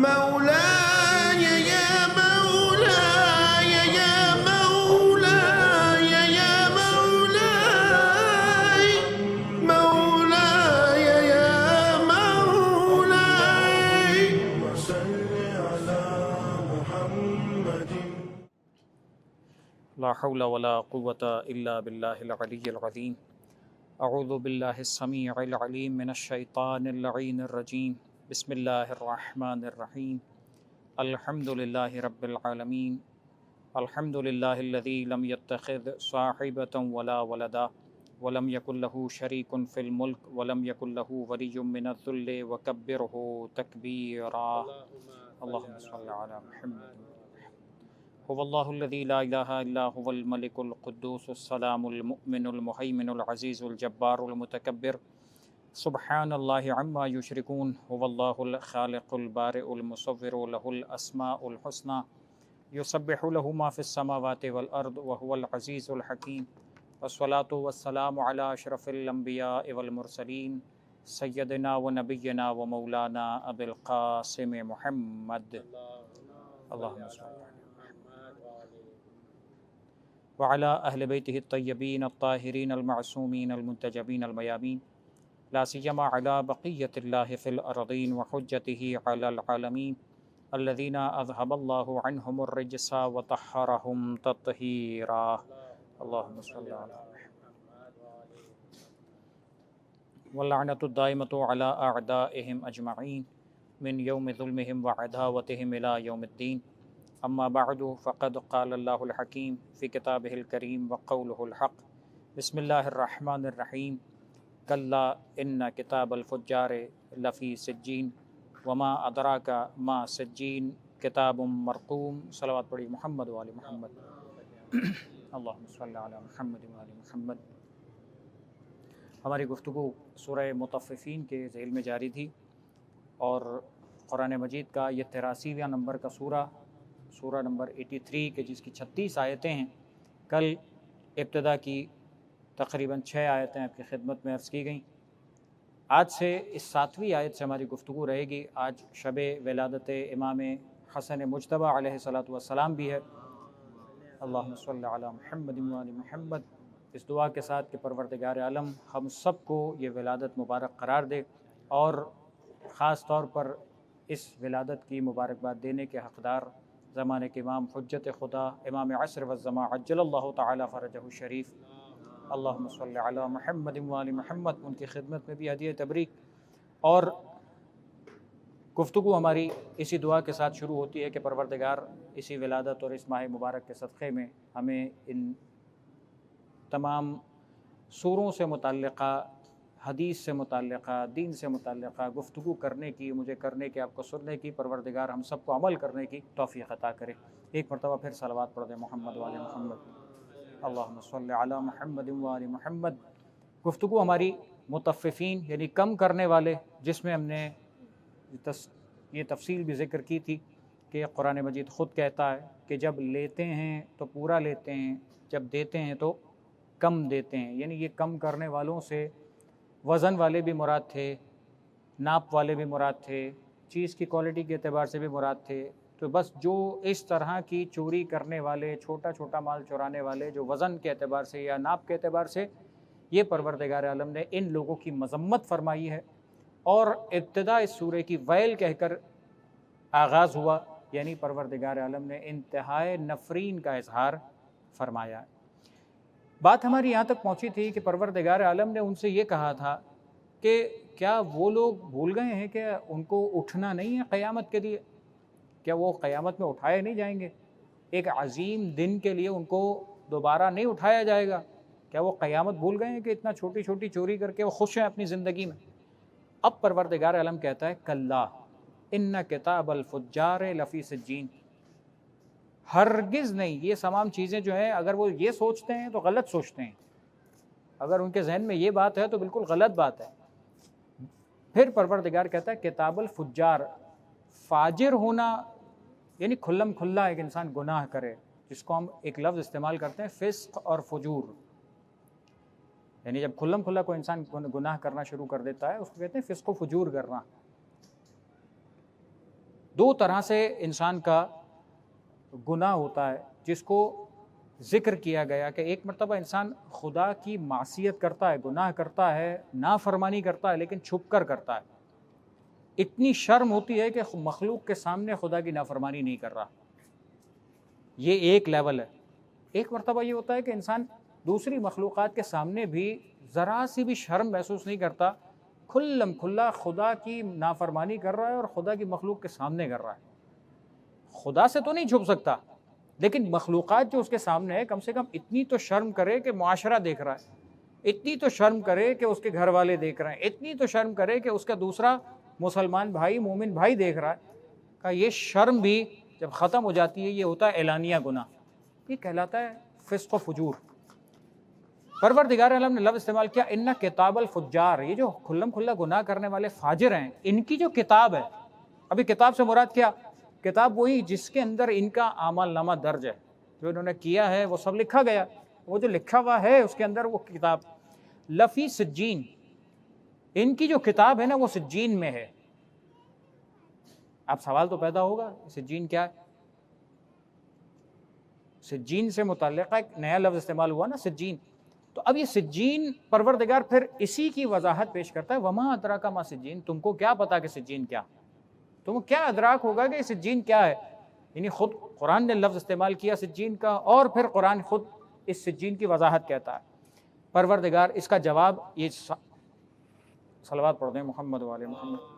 مولاي يا مولاي يا مولاي يا مولاي مولاي يا مولاي صل على محمد. لا حول ولا قوة إلا بالله العلي العظيم. اعوذ باللہ السمیع العلیم من الشیطان اللعین الرجیم. بسم اللہ الرحمن الرحیم. الحمد للہ رب العالمین. الحمد للہ الذی لم يتخذ صاحبة ولا ولدا ولم يكن له شریک فی الملک ولم يكن له ولی من الذل وکبرہ تکبیرا. اللہم صل علی محمد. هو اللہ الذی لا الہ الا هو الملک القدوس السلام المؤمن المہیمن العزیز الجبار المتکبر. سبحان اللہ عما یشرکون. هو اللہ الخالق البارئ المصور له الاسماء الحسنى یسبح له ما فی السماوات والارض وهو العزیز الحکیم. والصلاة والسلام علی اشرف الانبیاء والمرسلین سیدنا ونبینا ومولانا ابی القاسم محمد. اللہم صل وعلى أهل بيته الطيبين الطاهرين المعصومين المنتجبين الميامين لا سيما على بقية الله في الأرضين وحجته على العالمين الذين أذهب الله عنهم الرجس وطهرهم تطهيرا. اللهم صل على محمد. واللعنة الدائمة على أعدائهم أجمعين من يوم ظلمهم وعداوتهم إلى يوم الدين. اما بعد فقد قال اللہ الحکیم فی کتابہ الکریم وقولہ الحق. بسم اللہ الرحمن الرحیم. کلا ان کتاب الفجار لفی سجین وما ادراک ما سجین کتاب مرقوم. صلوات پڑھی محمد و آل محمد. اللہم صلی علی محمد و آل محمد. ہماری گفتگو سورہ مطففین کے ذیل میں جاری تھی اور قرآن مجید کا یہ 83واں نمبر کا سورہ نمبر 83 کے جس کی 36 آیتیں ہیں. کل ابتدا کی تقریباً 6 آیتیں آپ کی خدمت میں عرض کی گئیں. آج سے اس 7ویں آیت سے ہماری گفتگو رہے گی. آج شب ولادت امام حسن مجتبیٰ علیہ الصلاۃ والسلام بھی ہے. اللہم صلی علی محمد و آل محمد. اس دعا کے ساتھ کہ پروردگار عالم ہم سب کو یہ ولادت مبارک قرار دے اور خاص طور پر اس ولادت کی مبارکباد دینے کے حقدار زمانے کے امام حجت خدا امام عصر والزمان عجل اللہ تعالی فرجہ الشریف. اللہم صلی علی محمد و آل محمد. ان کی خدمت میں بھی ہدیہ تبریک. اور گفتگو ہماری اسی دعا کے ساتھ شروع ہوتی ہے کہ پروردگار اسی ولادت اور اس ماہ مبارک کے صدقے میں ہمیں ان تمام سوروں سے متعلقہ، حدیث سے متعلقہ، دین سے متعلقہ گفتگو کرنے کی، مجھے کرنے کی، آپ کو سننے کی، پروردگار ہم سب کو عمل کرنے کی توفیق عطا کرے. ایک مرتبہ پھر صلوات پڑھ دیں محمد و آل محمد. اللہم صلی علی محمد و آل محمد. گفتگو ہماری مطففین یعنی کم کرنے والے، جس میں ہم نے یہ تفصیل بھی ذکر کی تھی کہ قرآن مجید خود کہتا ہے کہ جب لیتے ہیں تو پورا لیتے ہیں، جب دیتے ہیں تو کم دیتے ہیں. یعنی یہ کم کرنے والوں سے وزن والے بھی مراد تھے، ناپ والے بھی مراد تھے، چیز کی کوالٹی کے اعتبار سے بھی مراد تھے. تو بس جو اس طرح کی چوری کرنے والے، چھوٹا چھوٹا مال چورانے والے، جو وزن کے اعتبار سے یا ناپ کے اعتبار سے، یہ پروردگار عالم نے ان لوگوں کی مذمت فرمائی ہے. اور ابتدا اس سورہ کی ویل کہہ کر آغاز ہوا، یعنی پروردگار عالم نے انتہائی نفرین کا اظہار فرمایا. بات ہماری یہاں تک پہنچی تھی کہ پروردگار عالم نے ان سے یہ کہا تھا کہ کیا وہ لوگ بھول گئے ہیں کہ ان کو اٹھنا نہیں ہے قیامت کے لیے؟ کیا وہ قیامت میں اٹھائے نہیں جائیں گے؟ ایک عظیم دن کے لیے ان کو دوبارہ نہیں اٹھایا جائے گا؟ کیا وہ قیامت بھول گئے ہیں کہ اتنا چھوٹی چھوٹی چوری کر کے وہ خوش ہیں اپنی زندگی میں؟ اب پروردگار عالم کہتا ہے کلا ان کتاب الفجار لفی سجین. ہرگز نہیں. یہ تمام چیزیں جو ہیں اگر وہ یہ سوچتے ہیں تو غلط سوچتے ہیں. اگر ان کے ذہن میں یہ بات ہے تو بالکل غلط بات ہے. پھر پروردگار کہتا ہے کتاب الفجار. فاجر ہونا یعنی کھلم کھلا ایک انسان گناہ کرے، جس کو ہم ایک لفظ استعمال کرتے ہیں فسق اور فجور. یعنی جب کھلم کھلا کوئی انسان گناہ کرنا شروع کر دیتا ہے اس کو کہتے ہیں فسق و فجور کرنا. دو طرح سے انسان کا گناہ ہوتا ہے جس کو ذکر کیا گیا کہ ایک مرتبہ انسان خدا کی معصیت کرتا ہے، گناہ کرتا ہے، نافرمانی کرتا ہے، لیکن چھپ کر کرتا ہے، اتنی شرم ہوتی ہے کہ مخلوق کے سامنے خدا کی نافرمانی نہیں کر رہا، یہ ایک لیول ہے۔ ایک مرتبہ یہ ہوتا ہے کہ انسان دوسری مخلوقات کے سامنے بھی ذرا سی بھی شرم محسوس نہیں کرتا، کھلم کھلا خدا کی نافرمانی کر رہا ہے اور خدا کی مخلوق کے سامنے کر رہا ہے۔ خدا سے تو نہیں چھپ سکتا، لیکن مخلوقات جو اس کے سامنے ہے کم سے کم اتنی تو شرم کرے کہ معاشرہ دیکھ رہا ہے، اتنی تو شرم کرے کہ اس کے گھر والے دیکھ رہے ہیں، اتنی تو شرم کرے کہ اس کا دوسرا مسلمان بھائی، مومن بھائی دیکھ رہا ہے۔ کہ یہ شرم بھی جب ختم ہو جاتی ہے، یہ ہوتا ہے اعلانیہ گناہ، یہ کہلاتا ہے فسق و فجور۔ پروردگار عالم نے لفظ استعمال کیا ان کتاب الفجار، یہ جو کھلم کھلا گناہ کرنے والے فاجر ہیں، ان کی جو کتاب ہے، ابھی کتاب سے مراد کیا؟ کتاب وہی جس کے اندر ان کا اعمال نامہ درج ہے، جو انہوں نے کیا ہے وہ سب لکھا گیا، وہ جو لکھا ہوا ہے اس کے اندر وہ کتاب لفی سجین، ان کی جو کتاب ہے نا وہ سجین میں ہے۔ اب سوال تو پیدا ہوگا سجین کیا ہے؟ سجین سے متعلقہ ایک نیا لفظ استعمال ہوا نا، سجین۔ تو اب یہ سجین پروردگار پھر اسی کی وضاحت پیش کرتا ہے، وما ادراک ما سجین، تم کو کیا پتا کہ سجین کیا، تم کو کیا ادراک ہوگا کہ سجین کیا ہے؟ یعنی خود قرآن نے لفظ استعمال کیا سجین کا، اور پھر قرآن خود اس سجین کی وضاحت کہتا ہے۔ پروردگار اس کا جواب، یہ صلوات پڑھ دیں محمد والے محمد۔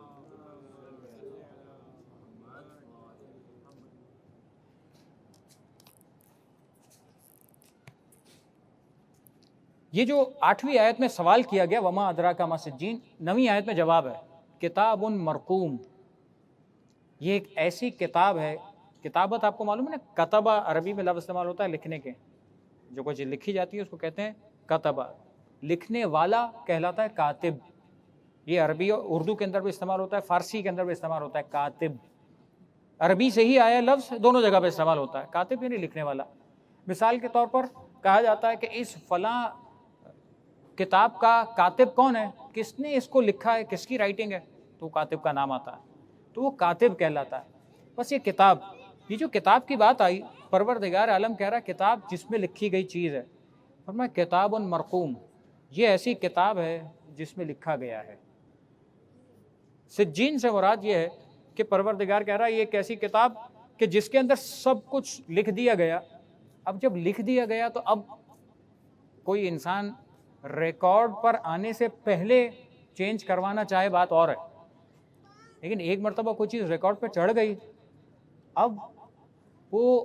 یہ جو 8ویں آیت میں سوال کیا گیا وما ادراک ما سجین، 9ویں آیت میں جواب ہے کتاب مرقوم، یہ ایک ایسی کتاب ہے۔ کتابت آپ کو معلوم ہے نا، کتبہ عربی میں لفظ استعمال ہوتا ہے لکھنے کے، جو کوئی چیز لکھی جاتی ہے اس کو کہتے ہیں کتبہ، لکھنے والا کہلاتا ہے کاتب۔ یہ عربی اور اردو کے اندر بھی استعمال ہوتا ہے، فارسی کے اندر بھی استعمال ہوتا ہے کاتب، عربی سے ہی آیا لفظ، دونوں جگہ پہ استعمال ہوتا ہے، کاتب یعنی لکھنے والا۔ مثال کے طور پر کہا جاتا ہے کہ اس فلاں کتاب کا کاتب کون ہے، کس نے اس کو لکھا ہے، کس کی رائٹنگ ہے، تو کاتب کا نام آتا ہے، تو وہ کاتب کہلاتا ہے۔ بس یہ کتاب، یہ جو کتاب کی بات آئی، پروردگار عالم کہہ رہا ہے کتاب جس میں لکھی گئی چیز ہے، فرمایا کتاب مرقوم، یہ ایسی کتاب ہے جس میں لکھا گیا ہے۔ سجین سے مراد یہ ہے کہ پروردگار کہہ رہا ہے یہ ایک ایسی کتاب کہ جس کے اندر سب کچھ لکھ دیا گیا۔ اب جب لکھ دیا گیا تو اب کوئی انسان ریکارڈ پر آنے سے پہلے چینج کروانا چاہے بات اور ہے، لیکن ایک مرتبہ کوئی چیز ریکارڈ پہ چڑھ گئی، اب وہ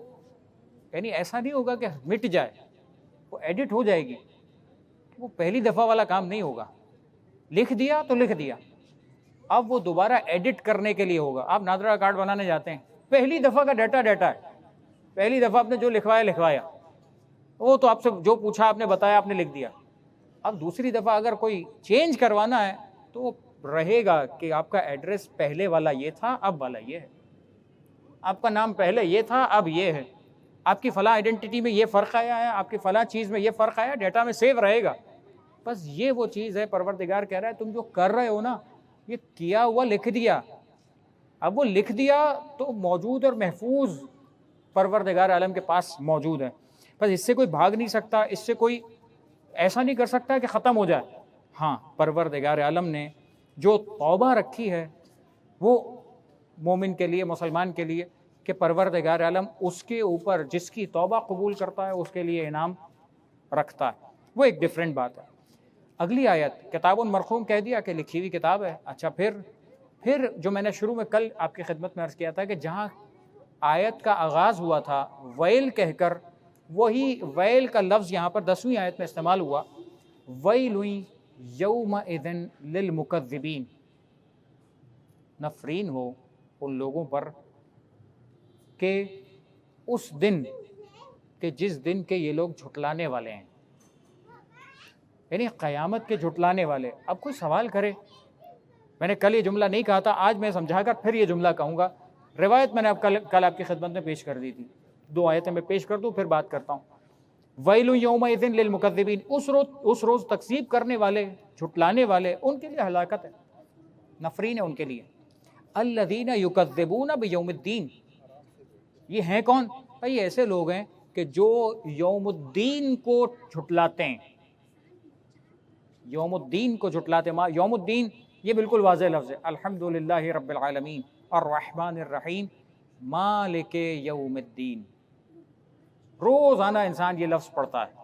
یعنی ایسا نہیں ہوگا کہ مٹ جائے، وہ ایڈٹ ہو جائے گی، وہ پہلی دفعہ والا کام نہیں ہوگا۔ لکھ دیا تو لکھ دیا، اب وہ دوبارہ ایڈٹ کرنے کے لیے ہوگا۔ آپ نادرا کارڈ بنانے جاتے ہیں، پہلی دفعہ کا ڈیٹا ہے، پہلی دفعہ آپ نے جو لکھوایا، وہ تو آپ سے جو پوچھا آپ نے بتایا، آپ نے لکھ دیا۔ اب دوسری دفعہ اگر کوئی چینج کروانا ہے تو وہ رہے گا کہ آپ کا ایڈریس پہلے والا یہ تھا، اب والا یہ ہے، آپ کا نام پہلے یہ تھا، اب یہ ہے، آپ کی فلاں آئیڈینٹی میں یہ فرق آیا ہے، آپ کی فلاں چیز میں یہ فرق آیا، ڈیٹا میں سیو رہے گا۔ بس یہ وہ چیز ہے، پروردگار کہہ رہا ہے تم جو کر رہے ہو نا، یہ کیا ہوا لکھ دیا، اب وہ لکھ دیا تو موجود اور محفوظ پروردگار عالم کے پاس موجود ہے، بس اس سے کوئی بھاگ نہیں سکتا، اس سے کوئی ایسا نہیں کر سکتا کہ ختم ہو جائے۔ ہاں، پروردگار عالم نے جو توبہ رکھی ہے وہ مومن کے لیے، مسلمان کے لیے، کہ پروردگار عالم اس کے اوپر جس کی توبہ قبول کرتا ہے اس کے لیے انعام رکھتا ہے، وہ ایک ڈیفرنٹ بات ہے۔ اگلی آیت کتاب مرقوم کہہ دیا کہ لکھی ہوئی کتاب ہے۔ اچھا، پھر جو میں نے شروع میں کل آپ کی خدمت میں عرض کیا تھا کہ جہاں آیت کا آغاز ہوا تھا ویل کہہ کر، وہی ویل کا لفظ یہاں پر 10ویں آیت میں استعمال ہوا، ویل یومئذ للمکذبین، نفرین ہو ان لوگوں پر کہ اس دن کہ جس دن کے یہ لوگ جھٹلانے والے ہیں، یعنی قیامت کے جھٹلانے والے۔ اب کوئی سوال کرے، میں نے کل یہ جملہ نہیں کہا تھا، آج میں سمجھا کر پھر یہ جملہ کہوں گا۔ روایت میں نے کل آپ کی خدمت میں پیش کر دی تھی، 2 آیتیں میں پیش کر دوں پھر بات کرتا ہوں۔ ویل یومئذ للمکذبین، اس روز تکذیب کرنے والے، جھٹلانے والے، ان کے لیے ہلاکت ہے، نفرین ہے ان کے لیے۔ الذین یکذبون بیوم الدین، یہ ہیں کون؟ بھائی ایسے لوگ ہیں کہ جو یوم الدین کو جھٹلاتے ہیں، یوم الدین کو جھٹلاتے ہیں۔ یوم الدین یہ بالکل واضح لفظ ہے، الحمدللہ رب العالمین الرحمن الرحیم مالک یوم الدین، روزانہ انسان یہ لفظ پڑھتا ہے،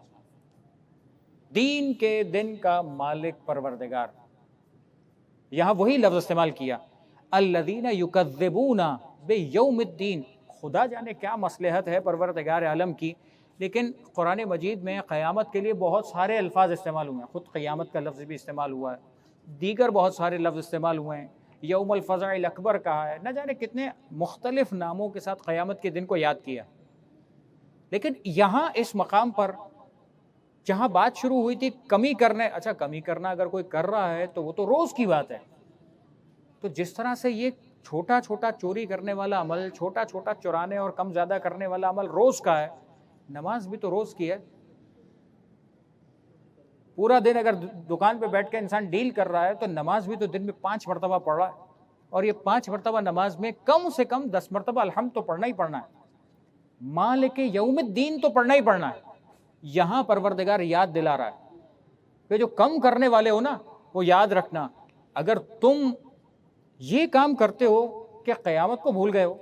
دین کے دن کا مالک پروردگار۔ یہاں وہی لفظ استعمال کیا، الذین یکذبون بیوم الدین۔ خدا جانے کیا مصلحت ہے پروردگار عالم کی، لیکن قرآن مجید میں قیامت کے لیے بہت سارے الفاظ استعمال ہوئے ہیں، خود قیامت کا لفظ بھی استعمال ہوا ہے، دیگر بہت سارے لفظ استعمال ہوئے ہیں، یوم الفزع الاکبر کہا ہے، نہ جانے کتنے مختلف ناموں کے ساتھ قیامت کے دن کو یاد کیا۔ لیکن یہاں اس مقام پر جہاں بات شروع ہوئی تھی کمی کرنے، اچھا کمی کرنا اگر کوئی کر رہا ہے تو وہ تو روز کی بات ہے، تو جس طرح سے یہ چھوٹا چھوٹا چوری کرنے والا عمل، چھوٹا چھوٹا چرانے اور کم زیادہ کرنے والا عمل روز کا ہے، نماز بھی تو روز کی ہے۔ پورا دن اگر دکان پہ بیٹھ کے انسان ڈیل کر رہا ہے تو نماز بھی تو دن میں 5 مرتبہ پڑھ رہا ہے، اور یہ 5 مرتبہ نماز میں کم سے کم 10 مرتبہ الحمد تو پڑھنا ہی پڑھنا ہے، مالک یوم الدین تو پڑھنا ہی پڑھنا ہے۔ یہاں پروردگار یاد دلا رہا ہے کہ جو کم کرنے والے ہو نا، وہ یاد رکھنا، اگر تم یہ کام کرتے ہو کہ قیامت کو بھول گئے ہو،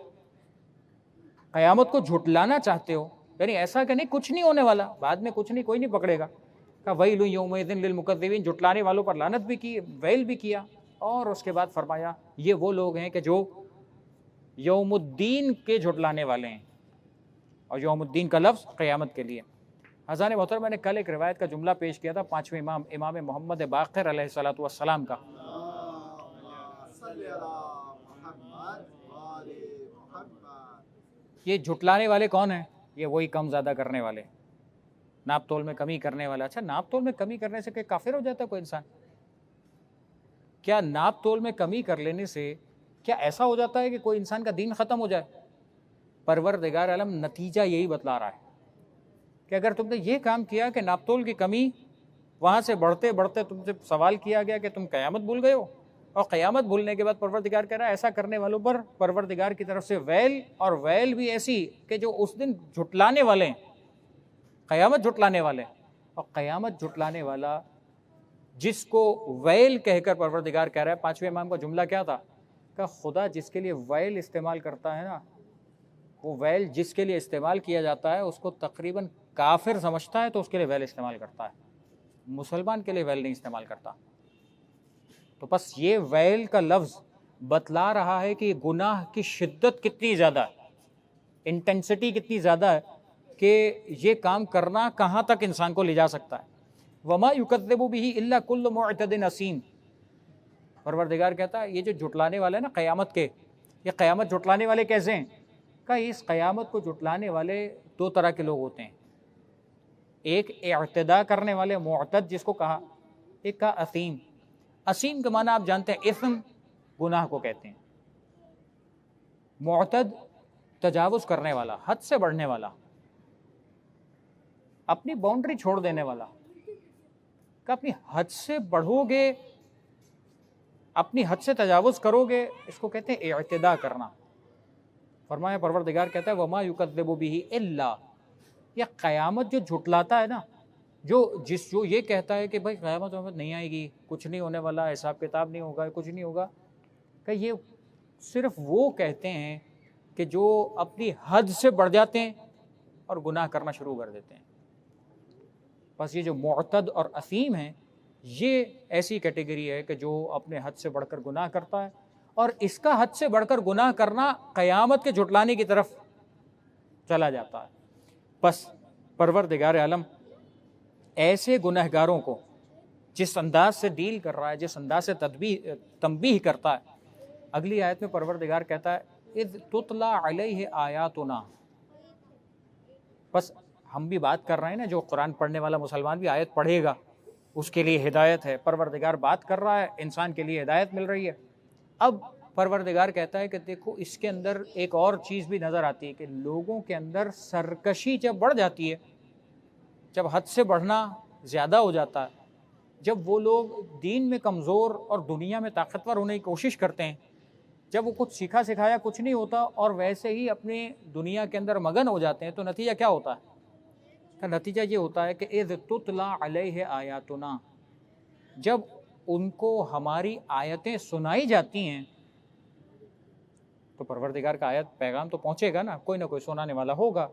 قیامت کو جھٹلانا چاہتے ہو، یعنی ایسا کہ نہیں کچھ نہیں ہونے والا، بعد میں کچھ نہیں، کوئی نہیں پکڑے گا، کہ ویل یومئذ للمکذبین، جھٹلانے والوں پر لعنت بھی کی، ویل بھی کیا، اور اس کے بعد فرمایا یہ وہ لوگ ہیں کہ جو یوم الدین کے جھٹلانے والے ہیں، اور یوم الدین کا لفظ قیامت کے لیے۔ حضرات محترم، میں نے کل ایک روایت کا جملہ پیش کیا تھا 5ویں امام محمد باقر علیہ الصلوۃ والسلام کا، یہ جھٹلانے والے کون ہیں؟ یہ وہی کم زیادہ کرنے والے، ناپ تول میں کمی کرنے والا۔ اچھا ناپ تول میں کمی کرنے سے کہ کافر ہو جاتا ہے کوئی انسان؟ کیا ناپ تول میں کمی کر لینے سے کیا ایسا ہو جاتا ہے کہ کوئی انسان کا دین ختم ہو جائے؟ پروردگار عالم نتیجہ یہی بتلا رہا ہے کہ اگر تم نے یہ کام کیا کہ ناپ تول کی کمی، وہاں سے بڑھتے بڑھتے تم سے سوال کیا گیا کہ تم قیامت بھول گئے ہو، اور قیامت بھولنے کے بعد پروردگار کہہ رہا ہے ایسا کرنے والوں پر پروردگار کی طرف سے ویل، اور ویل بھی ایسی کہ جو اس دن جھٹلانے والے ہیں، قیامت جھٹلانے والے ہیں۔ اور قیامت جھٹلانے والا جس کو ویل کہہ کر پروردگار کہہ رہا ہے، 5ویں امام کا جملہ کیا تھا کہ خدا جس کے لیے ویل استعمال کرتا ہے نا، وہ ویل جس کے لیے استعمال کیا جاتا ہے اس کو تقریباً کافر سمجھتا ہے تو اس کے لیے ویل استعمال کرتا ہے، مسلمان کے لیے ویل نہیں استعمال کرتا۔ تو بس یہ ویل کا لفظ بتلا رہا ہے کہ گناہ کی شدت کتنی زیادہ ہے، انٹینسٹی کتنی زیادہ ہے، کہ یہ کام کرنا کہاں تک انسان کو لے جا سکتا ہے۔ وما یکذب بہ الا کل معتد اثیم، پروردگار کہتا ہے یہ جو جھٹلانے والے ہیں نا قیامت کے، یہ قیامت جھٹلانے والے کیسے ہیں؟ کہ اس قیامت کو جھٹلانے والے 2 طرح کے لوگ ہوتے ہیں، ایک اعتدا کرنے والے معتد جس کو کہا، ایک کا اثیم۔ اثیم کا معنی آپ جانتے ہیں، اثم گناہ کو کہتے ہیں، معتد تجاوز کرنے والا، حد سے بڑھنے والا، اپنی باؤنڈری چھوڑ دینے والا، کہ اپنی حد سے بڑھو گے، اپنی حد سے تجاوز کرو گے، اس کو کہتے ہیں اعتدا کرنا۔ فرمایا پروردگار کہتا ہے وما یکذب بہ الا، یہ قیامت جو جھٹلاتا ہے نا، جو یہ کہتا ہے کہ بھائی قیامت نہیں آئے گی، کچھ نہیں ہونے والا، حساب کتاب نہیں ہوگا، کچھ نہیں ہوگا، کہ یہ صرف وہ کہتے ہیں کہ جو اپنی حد سے بڑھ جاتے ہیں اور گناہ کرنا شروع کر دیتے ہیں۔ بس یہ جو معتد اور اثیم ہیں، یہ ایسی کیٹیگری ہے کہ جو اپنے حد سے بڑھ کر گناہ کرتا ہے، اور اس کا حد سے بڑھ کر گناہ کرنا قیامت کے جھٹلانے کی طرف چلا جاتا ہے۔ بس پروردگار عالم ایسے گنہگاروں کو جس انداز سے ڈیل کر رہا ہے، جس انداز سے تنبیہ کرتا ہے، اگلی آیت میں پروردگار کہتا ہے اذ تتلی علیہ آیاتنا۔ بس ہم بھی بات کر رہے ہیں نا، جو قرآن پڑھنے والا مسلمان بھی آیت پڑھے گا اس کے لیے ہدایت ہے، پروردگار بات کر رہا ہے، انسان کے لیے ہدایت مل رہی ہے۔ اب پروردگار کہتا ہے کہ دیکھو اس کے اندر ایک اور چیز بھی نظر آتی ہے کہ لوگوں کے اندر سرکشی جب بڑھ جاتی ہے، جب حد سے بڑھنا زیادہ ہو جاتا ہے، جب وہ لوگ دین میں کمزور اور دنیا میں طاقتور ہونے کی کوشش کرتے ہیں، جب وہ کچھ سیکھا سکھایا کچھ نہیں ہوتا اور ویسے ہی اپنی دنیا کے اندر مگن ہو جاتے ہیں تو نتیجہ کیا ہوتا ہے؟ کا نتیجہ یہ ہوتا ہے کہ اذ تتلی علیہ آیاتنا، جب ان کو ہماری آیتیں سنائی جاتی ہیں تو پروردگار کا آیت پیغام تو پہنچے گا نا، کوئی نہ کوئی سنانے والا ہوگا۔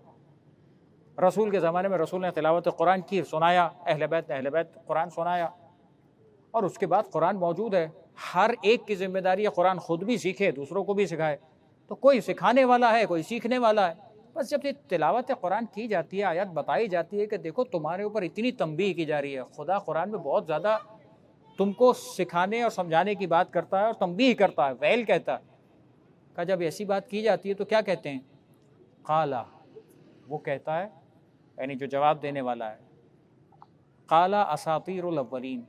رسول کے زمانے میں رسول نے تلاوت قرآن کی، سنایا، اہل بیت قرآن سنایا، اور اس کے بعد قرآن موجود ہے، ہر ایک کی ذمہ داری ہے قرآن خود بھی سیکھے، دوسروں کو بھی سکھائے۔ تو کوئی سکھانے والا ہے، کوئی سیکھنے والا ہے۔ بس جب یہ تلاوت قرآن کی جاتی ہے، آیات بتائی جاتی ہے کہ دیکھو تمہارے اوپر اتنی تنبیہ کی جا رہی ہے، خدا قرآن میں بہت زیادہ تم کو سکھانے اور سمجھانے کی بات کرتا ہے اور تنبیہ کرتا ہے، ویل کہتا ہے۔ کہ جب ایسی بات کی جاتی ہے تو کیا کہتے ہیں؟ قالا، وہ کہتا ہے، یعنی جو جواب دینے والا ہے، قالا اساطیر الاولین،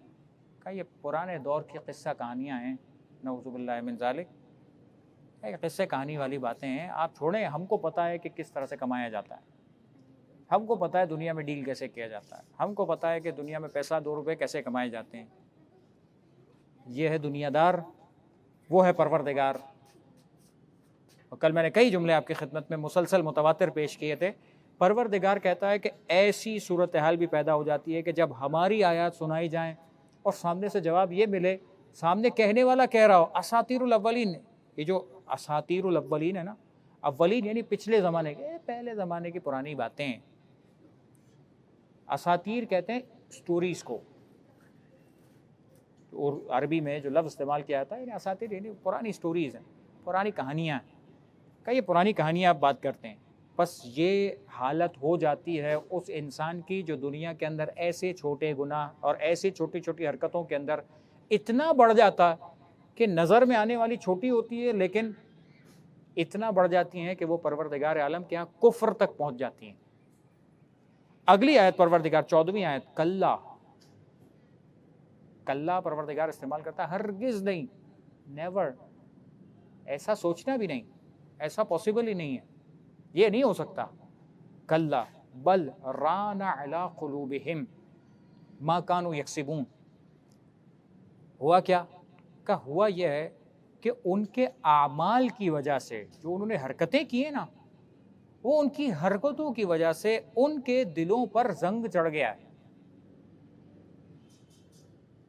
کہ یہ پرانے دور کی قصہ کہانیاں ہیں، نعوذ باللہ من ذالک، یہ قصے کہانی والی باتیں ہیں، آپ چھوڑیں، ہم کو پتہ ہے کہ کس طرح سے کمایا جاتا ہے، ہم کو پتہ ہے دنیا میں ڈیل کیسے کیا جاتا ہے، ہم کو پتہ ہے کہ دنیا میں پیسہ 2 روپے کیسے کمائے جاتے ہیں۔ یہ ہے دنیا دار، وہ ہے پروردگار۔ اور کل میں نے کئی جملے آپ کی خدمت میں مسلسل متواتر پیش کیے تھے۔ پروردگار کہتا ہے کہ ایسی صورتحال بھی پیدا ہو جاتی ہے کہ جب ہماری آیات سنائی جائیں اور سامنے سے جواب یہ ملے، سامنے کہنے والا کہہ رہا ہو اساطیر الاولین، یہ جو اساطیر الاولین ہے نا، اولین یعنی پچھلے زمانے کے، پہلے زمانے کی پرانی باتیں ہیں۔ اساطیر کہتے ہیں سٹوریز کو، اور عربی میں جو لفظ استعمال کیا جاتا ہے یعنی اساطیر یعنی پرانی سٹوریز ہیں، پرانی کہانیاں ہیں، کہ یہ پرانی کہانیاں آپ بات کرتے ہیں۔ بس یہ حالت ہو جاتی ہے اس انسان کی جو دنیا کے اندر ایسے چھوٹے گناہ اور ایسی چھوٹی چھوٹی حرکتوں کے اندر اتنا بڑھ جاتا ہے کہ نظر میں آنے والی چھوٹی ہوتی ہے لیکن اتنا بڑھ جاتی ہیں کہ وہ پروردگار عالم کے یہاں کفر تک پہنچ جاتی ہیں۔ اگلی آیت پروردگار 14ویں آیت، کلا، کلا پروردگار استعمال کرتا ہے، ہرگز نہیں، نیور، ایسا سوچنا بھی نہیں، ایسا پاسبل ہی نہیں ہے، یہ نہیں ہو سکتا۔ کلا بل ران علی قلوبہم ما کانوا یکسبون، ہوا کیا؟ کہ ہوا یہ ہے کہ ان کے اعمال کی وجہ سے جو انہوں نے حرکتیں کی ہیں نا، وہ ان کی حرکتوں کی وجہ سے ان کے دلوں پر زنگ چڑھ گیا ہے۔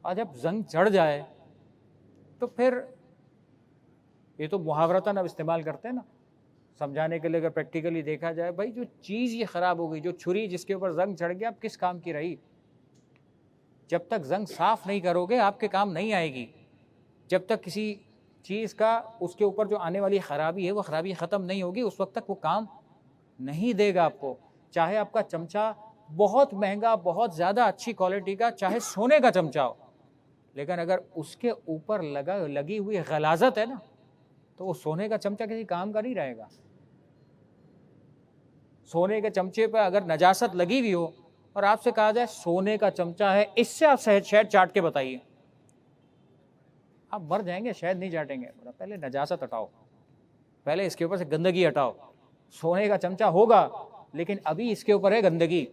اور جب زنگ چڑھ جائے تو پھر یہ تو محاورتاً اب استعمال کرتے ہیں نا سمجھانے کے لیے، اگر پریکٹیکلی دیکھا جائے، بھائی جو چیز یہ خراب ہو گئی، جو چھری جس کے اوپر زنگ چڑھ گیا، اب کس کام کی رہی؟ جب تک زنگ صاف نہیں کرو گے آپ کے کام نہیں آئے گی، جب تک کسی چیز کا اس کے اوپر جو آنے والی خرابی ہے وہ خرابی ختم نہیں ہوگی، اس وقت تک وہ کام نہیں دے گا آپ کو۔ چاہے آپ کا چمچہ بہت مہنگا، بہت زیادہ اچھی کوالٹی کا، چاہے سونے کا چمچہ ہو، لیکن اگر اس کے اوپر لگی ہوئی غلاظت ہے نا تو وہ سونے کا چمچہ کسی کام کا نہیں رہے گا۔ سونے کے چمچے پہ اگر نجاست لگی ہوئی ہو اور آپ سے کہا جائے سونے کا چمچہ ہے، اس سے آپ شہد چاٹ کے بتائیے، آپ مر جائیں گے، شہد نہیں چاٹیں گے۔ پہلے نجاست ہٹاؤ، پہلے اس کے اوپر سے گندگی ہٹاؤ۔ سونے کا چمچہ ہوگا لیکن ابھی اس کے اوپر ہے گندگی،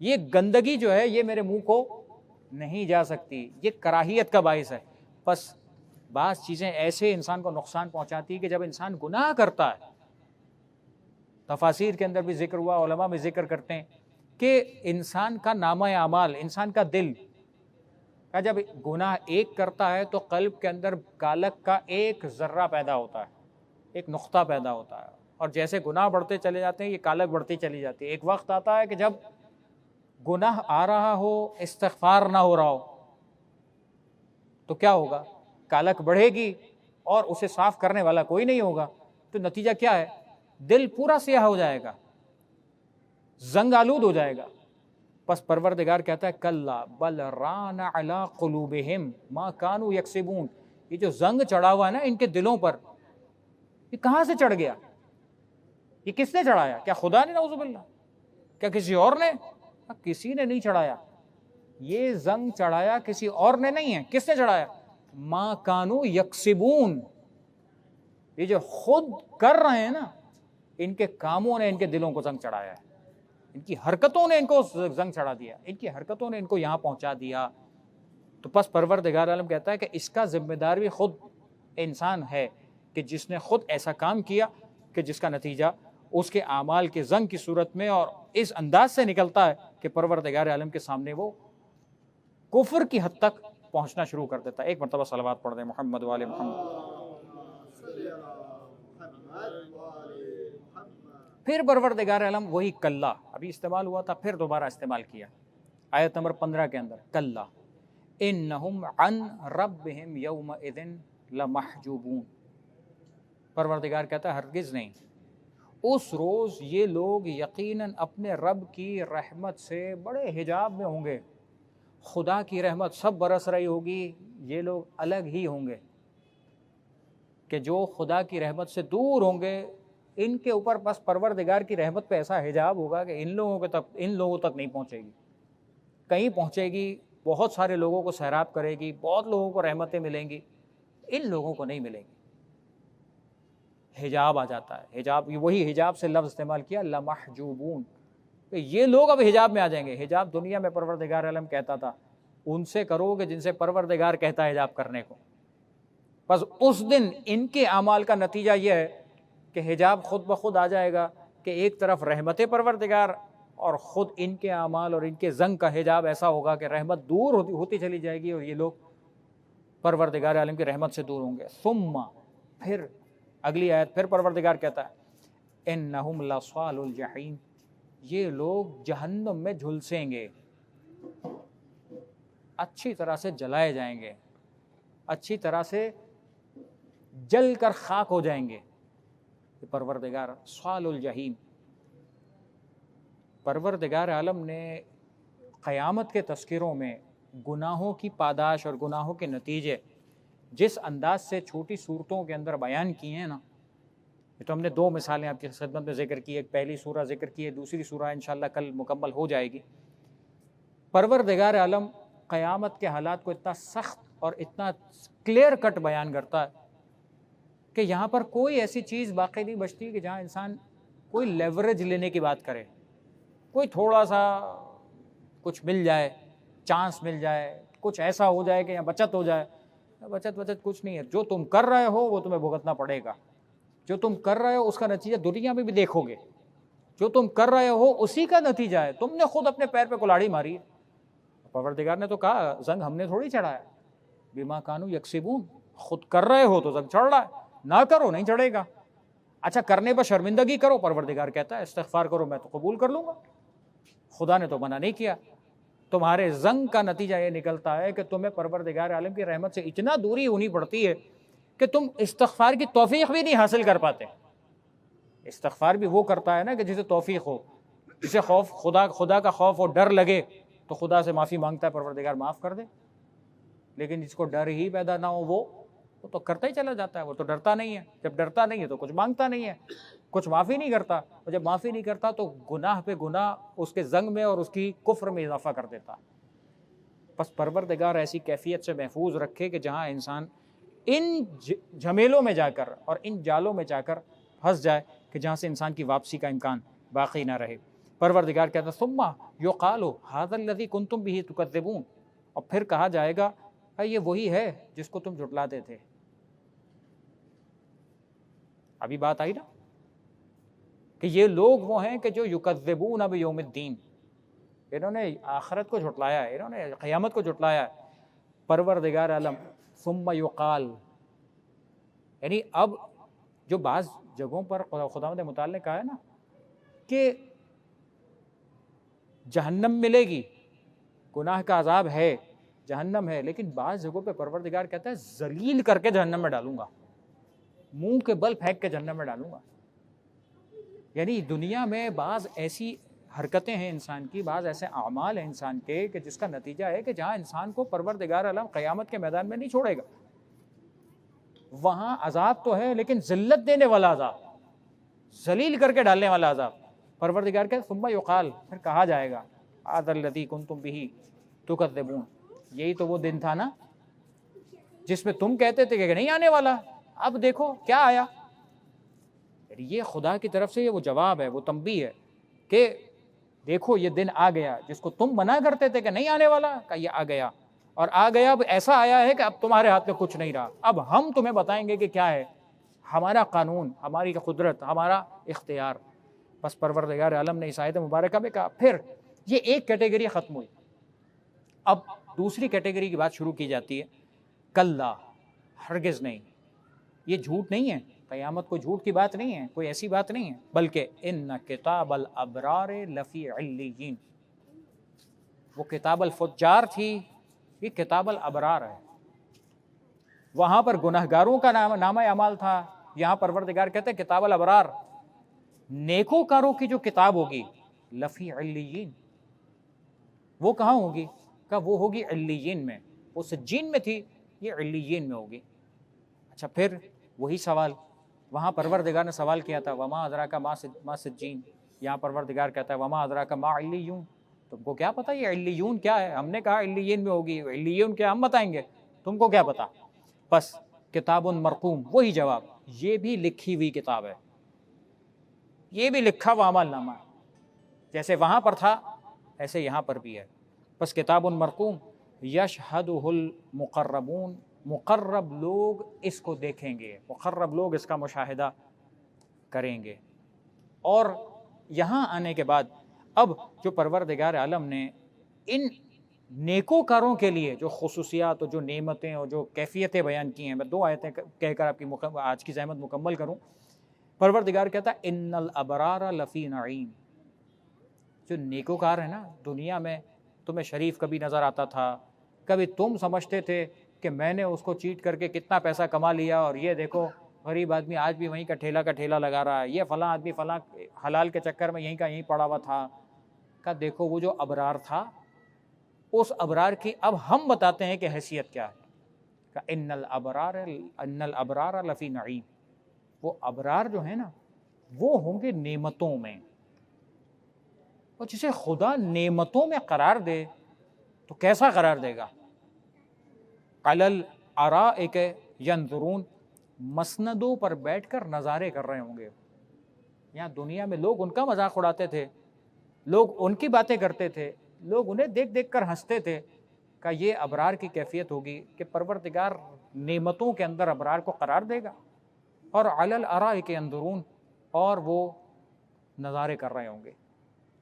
یہ گندگی جو ہے یہ میرے منہ کو نہیں جا سکتی، یہ کراہیت کا باعث ہے۔ بس بعض چیزیں ایسے انسان کو نقصان پہنچاتی کہ جب انسان گناہ کرتا ہے، تفاسیر کے اندر بھی ذکر ہوا، علماء بھی ذکر کرتے ہیں کہ انسان کا نامہ اعمال، انسان کا دل کا جب گناہ ایک کرتا ہے تو قلب کے اندر کالک کا ایک ذرہ پیدا ہوتا ہے، ایک نقطہ پیدا ہوتا ہے، اور جیسے گناہ بڑھتے چلے جاتے ہیں یہ کالک بڑھتی چلی جاتی ہے۔ ایک وقت آتا ہے کہ جب گناہ آ رہا ہو، استغفار نہ ہو رہا ہو تو کیا ہوگا؟ کالک بڑھے گی اور اسے صاف کرنے والا کوئی نہیں ہوگا، تو نتیجہ کیا ہے؟ دل پورا سیاہ ہو جائے گا، زنگ آلود ہو جائے گا۔ پس پروردگار کہتا ہے کلا بل ران علی قلوبہم ما کانوا یکسبون، یہ جو زنگ چڑھا ہوا ہے نا ان کے دلوں پر، یہ کہاں سے چڑھ گیا؟ یہ کس نے چڑھایا؟ کیا خدا نے؟ نعوذ باللہ، کیا کسی اور نے؟ کسی نے نہیں چڑھایا، یہ زنگ چڑھایا کسی اور نے نہیں ہے۔ کس نے چڑھایا؟ ما کانوا یکسبون، یہ جو خود کر رہے ہیں نا، ان کے کاموں نے ان کے دلوں کو زنگ چڑھایا ہے، ان کی حرکتوں نے ان کو زنگ چڑھا دیا، ان کی حرکتوں نے ان کو یہاں پہنچا دیا۔ تو پس پروردگار عالم کہتا ہے کہ اس کا ذمہ دار بھی خود انسان ہے کہ جس نے خود ایسا کام کیا کہ جس کا نتیجہ اس کے اعمال کے زنگ کی صورت میں اور اس انداز سے نکلتا ہے کہ پروردگار عالم کے سامنے وہ کفر کی حد تک پہنچنا شروع کر دیتا ہے۔ ایک مرتبہ صلوات پڑھ دیں محمد والے محمد۔ پھر پروردگار عالم وہی کلا ابھی استعمال ہوا تھا، پھر دوبارہ استعمال کیا آیت نمبر 15 کے اندر، کلا انہم عن ربہم یومئذ لمحجوبون۔ پروردگار کہتا ہے ہرگز نہیں، اس روز یہ لوگ یقیناً اپنے رب کی رحمت سے بڑے حجاب میں ہوں گے۔ خدا کی رحمت سب برس رہی ہوگی، یہ لوگ الگ ہی ہوں گے کہ جو خدا کی رحمت سے دور ہوں گے، ان کے اوپر بس پروردگار کی رحمت پہ ایسا حجاب ہوگا کہ ان لوگوں تک نہیں پہنچے گی، کہیں پہنچے گی، بہت سارے لوگوں کو سیراب کرے گی، بہت لوگوں کو رحمتیں ملیں گی، ان لوگوں کو نہیں ملیں گی۔ حجاب آ جاتا ہے، حجاب، وہی حجاب سے لفظ استعمال کیا لمحجوبون، کہ یہ لوگ اب حجاب میں آ جائیں گے۔ حجاب دنیا میں پروردگار عالم کہتا تھا ان سے کرو کہ جن سے پروردگار کہتا ہے حجاب کرنے کو، بس اس دن ان کے اعمال کا نتیجہ یہ ہے کہ حجاب خود بخود آ جائے گا کہ ایک طرف رحمت پروردگار اور خود ان کے اعمال اور ان کے زنگ کا حجاب ایسا ہوگا کہ رحمت دور ہوتی چلی جائے گی اور یہ لوگ پروردگار عالم کی رحمت سے دور ہوں گے۔ ثم، پھر اگلی آیت پھر پروردگار کہتا ہے انہم لصال الجحیم، یہ لوگ جہنم میں جھلسیں گے، اچھی طرح سے جلائے جائیں گے، اچھی طرح سے جل کر خاک ہو جائیں گے۔ پروردگار صال الجحیم، پروردگار عالم نے قیامت کے تذکروں میں گناہوں کی پاداش اور گناہوں کے نتیجے جس انداز سے چھوٹی صورتوں کے اندر بیان کیے ہیں نا، یہ تو ہم نے دو مثالیں آپ کی خدمت میں ذکر کی، ایک پہلی سورہ ذکر کی ہے، دوسری سورہ انشاءاللہ کل مکمل ہو جائے گی۔ پروردگار عالم قیامت کے حالات کو اتنا سخت اور اتنا کلیئر کٹ بیان کرتا ہے کہ یہاں پر کوئی ایسی چیز باقی نہیں بچتی کہ جہاں انسان کوئی لیوریج لینے کی بات کرے، کوئی تھوڑا سا کچھ مل جائے، چانس مل جائے، کچھ ایسا ہو جائے کہ یہاں بچت ہو جائے۔ بچت کچھ نہیں ہے، جو تم کر رہے ہو وہ تمہیں بھگتنا پڑے گا، جو تم کر رہے ہو اس کا نتیجہ دنیا میں بھی دیکھو گے، جو تم کر رہے ہو اسی کا نتیجہ ہے، تم نے خود اپنے پیر پہ کلاڑی ماری ہے۔ پروردگار نے تو کہا زنگ ہم نے تھوڑی چڑھایا، بما کانوا یکسبون، خود کر رہے ہو تو زنگ چڑھ رہا ہے، نہ کرو نہیں چڑھے گا۔ اچھا کرنے پر شرمندگی کرو، پروردگار کہتا ہے استغفار کرو میں تو قبول کر لوں گا، خدا نے تو منع نہیں کیا۔ تمہارے زنگ کا نتیجہ یہ نکلتا ہے کہ تمہیں پروردگار عالم کی رحمت سے اتنا دوری ہونی پڑتی ہے کہ تم استغفار کی توفیق بھی نہیں حاصل کر پاتے۔ استغفار بھی وہ کرتا ہے نا کہ جسے توفیق ہو، جسے خوف خدا کا خوف اور ڈر لگے تو خدا سے معافی مانگتا ہے پروردگار معاف کر دے، لیکن جس کو ڈر ہی پیدا نہ ہو وہ تو کرتا ہی چلا جاتا ہے، وہ تو ڈرتا نہیں ہے، جب ڈرتا نہیں ہے تو کچھ مانگتا نہیں ہے، کچھ معافی نہیں کرتا، اور جب معافی نہیں کرتا تو گناہ پہ گناہ اس کے زنگ میں اور اس کی کفر میں اضافہ کر دیتا۔ بس پروردگار ایسی کیفیت سے محفوظ رکھے کہ جہاں انسان ان جھمیلوں میں جا کر اور ان جالوں میں جا کر پھنس جائے کہ جہاں سے انسان کی واپسی کا امکان باقی نہ رہے۔ پروردگار کہتا ہے ثم یقال ھذا الذی کنتم بہ تکذبون، اور پھر کہا جائے گا یہ وہی ہے جس کو تم جھٹلاتے تھے۔ ابھی بات آئی نا کہ یہ لوگ وہ ہیں کہ جو یکذبون بیوم الدین، انہوں نے آخرت کو جھٹلایا ہے، انہوں نے قیامت کو جھٹلایا ہے۔ پروردگار عالم ثم یقال، یعنی اب جو بعض جگہوں پر خداوند متعال نے کہا ہے نا کہ جہنم ملے گی، گناہ کا عذاب ہے، جہنم ہے، لیکن بعض جگہوں پہ پروردگار کہتا ہے ذلیل کر کے جہنم میں ڈالوں گا، منہ کے بل پھینک کے جہنم میں ڈالوں گا۔ یعنی دنیا میں بعض ایسی حرکتیں ہیں انسان کی، بعض ایسے اعمال ہیں انسان کے کہ جس کا نتیجہ ہے کہ جہاں انسان کو پروردگار عالم قیامت کے میدان میں نہیں چھوڑے گا، وہاں عذاب تو ہے لیکن ذلت دینے والا عذاب، ذلیل کر کے ڈالنے والا عذاب۔ پروردگار کہتے ثم یقال، پھر کہا جائے گا ھذا الذی کنتم بہ تکذبون، یہی تو وہ دن تھا نا جس میں تم کہتے تھے کہ نہیں آنے والا، اب دیکھو کیا آیا۔ یہ خدا کی طرف سے وہ جواب ہے، وہ تنبیہ ہے کہ دیکھو یہ دن آ گیا جس کو تم منع کرتے تھے کہ نہیں آنے والا، کہ یہ آ گیا، اور آ گیا اب ایسا آیا ہے کہ اب تمہارے ہاتھ میں کچھ نہیں رہا، اب ہم تمہیں بتائیں گے کہ کیا ہے۔ ہمارا قانون، ہماری قدرت، ہمارا اختیار. بس پروردگار عالم نے اس آیت مبارکہ میں کہا. پھر یہ ایک کیٹیگری ختم ہوئی. اب دوسری کیٹیگری کی بات شروع کی جاتی ہے. کلا، ہرگز نہیں، یہ جھوٹ نہیں ہے، قیامت کو جھوٹ کی بات نہیں ہے، کوئی ایسی بات نہیں ہے، بلکہ ان کتاب الابرار لفی علیین. وہ کتاب الفجار تھی، یہ کتاب الابرار ہے. وہاں پر گنہگاروں کا نامہ اعمال تھا، یہاں پروردگار کہتے ہیں کتاب الابرار. نیکوکاروں کی جو کتاب ہوگی لفی علیین، وہ کہاں ہوگی؟ کہ وہ ہوگی علیین میں. وہ سجین میں تھی، یہ علیین میں ہوگی. اچھا، پھر وہی سوال وہاں پروردگار نے سوال کیا تھا وما ادراک ما سجین. یہاں پروردگار کہتا ہے وما ادراک ما علیون. تم کو کیا پتا یہ علیون کیا ہے؟ ہم نے کہا علیین میں ہوگی، علیون کیا ہم بتائیں گے، تم کو کیا پتا. بس کتاب مرقوم، وہی جواب. یہ بھی لکھی ہوئی کتاب ہے، یہ بھی لکھا ہوا عمل نامہ ہے. جیسے وہاں پر تھا ایسے یہاں پر بھی ہے. بس کتاب مرقوم یشہدہ المقربون، مقرب لوگ اس کو دیکھیں گے، مقرب لوگ اس کا مشاہدہ کریں گے. اور یہاں آنے کے بعد اب جو پروردگار عالم نے ان نیکوکاروں کے لیے جو خصوصیات اور جو نعمتیں اور جو کیفیتیں بیان کی ہیں، میں 2 آیتیں کہہ کر آپ کی آج کی زحمت مکمل کروں. پروردگار کہتا ہے ان الابرار لفی نعیم. جو نیکوکار ہے نا، دنیا میں تمہیں شریف کبھی نظر آتا تھا، کبھی تم سمجھتے تھے کہ میں نے اس کو چیٹ کر کے کتنا پیسہ کما لیا، اور یہ دیکھو غریب آدمی آج بھی وہیں کا ٹھیلا لگا رہا ہے، یہ فلاں آدمی فلاں حلال کے چکر میں یہیں کا یہیں پڑا ہوا تھا. کہ دیکھو وہ جو ابرار تھا، اس ابرار کی اب ہم بتاتے ہیں کہ حیثیت کیا ہے. کہ ان الابرار لفی نعیم. وہ ابرار جو ہیں نا، وہ ہوں گے نعمتوں میں. اور جسے خدا نعمتوں میں قرار دے تو کیسا قرار دے گا؟ علی الارائک ینظرون، مسندوں پر بیٹھ کر نظارے کر رہے ہوں گے. یہاں دنیا میں لوگ ان کا مذاق اڑاتے تھے، لوگ ان کی باتیں کرتے تھے، لوگ انہیں دیکھ کر ہنستے تھے. کہ یہ ابرار کی کیفیت ہوگی کہ پروردگار نعمتوں کے اندر ابرار کو قرار دے گا. اور علی الارائک ینظرون، اور وہ نظارے کر رہے ہوں گے.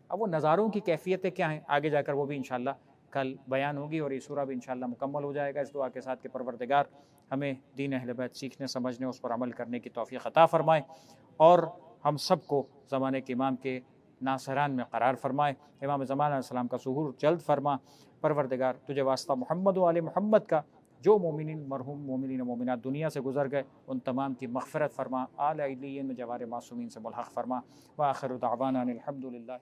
اب وہ نظاروں کی کیفیتیں کیا ہیں آگے جا کر وہ بھی انشاءاللہ کل بیان ہوگی، اور یہ سورہ بھی انشاءاللہ مکمل ہو جائے گا اس دعا کے ساتھ کہ پروردگار ہمیں دین اہل بیت سیکھنے، سمجھنے، اس پر عمل کرنے کی توفیق عطا فرمائے، اور ہم سب کو زمانے کے امام کے ناصران میں قرار فرمائے. امام زمان علیہ السلام کا ظہور جلد فرما. پروردگار تجھے واسطہ محمد و آل محمد کا، جو مومنین مرحوم مومنین و مومنات دنیا سے گزر گئے ان تمام کی مغفرت فرما. آل علیین میں جوار معصومین سے ملحق فرما. وآخر دعوانا الحمدللہ.